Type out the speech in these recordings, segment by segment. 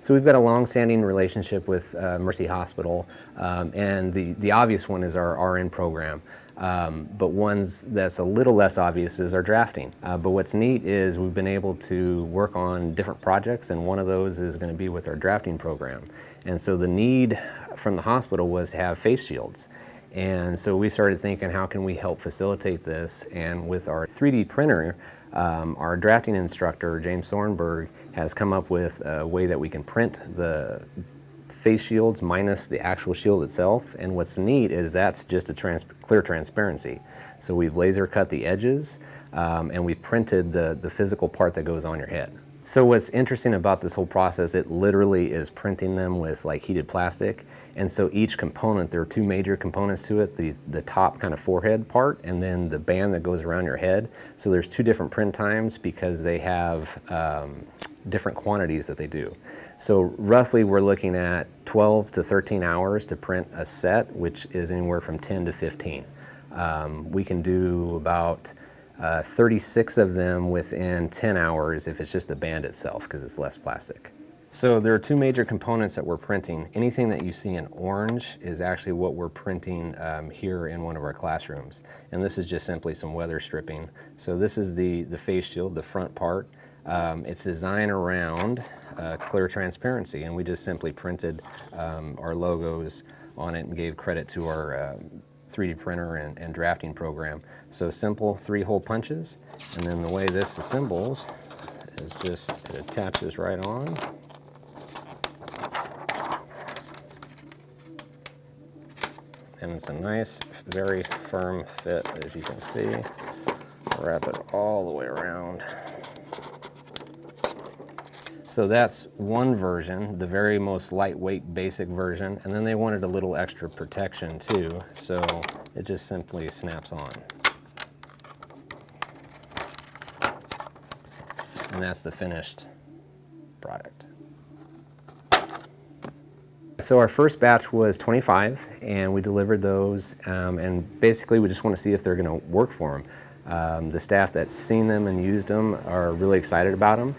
So we've got a long-standing relationship with Merced Hospital, and the obvious one is our RN program. But ones that's a little less obvious is our drafting. But what's neat is we've been able to work on different projects, and one of those is going to be with our drafting program. And so the need from the hospital was to have face shields. And so we started thinking, how can we help facilitate this? And with our 3D printer, our drafting instructor, James Thornburg, has come up with a way that we can print the face shields minus the actual shield itself. And what's neat is that's just a clear transparency. So we've laser cut the edges, and we've printed the physical part that goes on your head. So what's interesting about this whole process, it literally is printing them with like heated plastic. And so each component, there are two major components to it, the top kind of forehead part and then the band that goes around your head. So there's two different print times because they have different quantities that they do. So roughly we're looking at 12 to 13 hours to print a set, which is anywhere from 10 to 15. We can do about 36 of them within 10 hours if it's just the band itself, because it's less plastic. So there are two major components that we're printing. Anything that you see in orange is actually what we're printing here in one of our classrooms. And this is just simply some weather stripping. So this is the face shield, the front part. It's designed around clear transparency, and we just simply printed our logos on it and gave credit to our 3D printer and drafting program. So simple 3-hole punches, and then the way this assembles is just it attaches right on. And it's a nice, very firm fit, as you can see. Wrap it all the way around. So that's one version, the very most lightweight basic version, and then they wanted a little extra protection too, so it just simply snaps on. And that's the finished product. So our first batch was 25, and we delivered those, and basically we just want to see if they're going to work for them. The staff that's seen them and used them are really excited about them.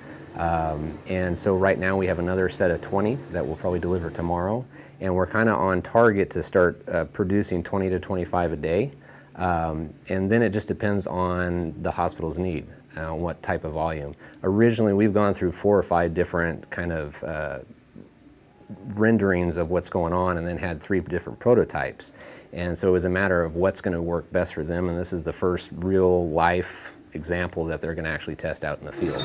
And so right now we have another set of 20 that we'll probably deliver tomorrow, and we're kind of on target to start producing 20 to 25 a day. And then it just depends on the hospital's need, what type of volume. Originally we've gone through 4 or 5 different kind of renderings of what's going on, and then had 3 different prototypes. And so it was a matter of what's going to work best for them, and this is the first real life example that they're going to actually test out in the field.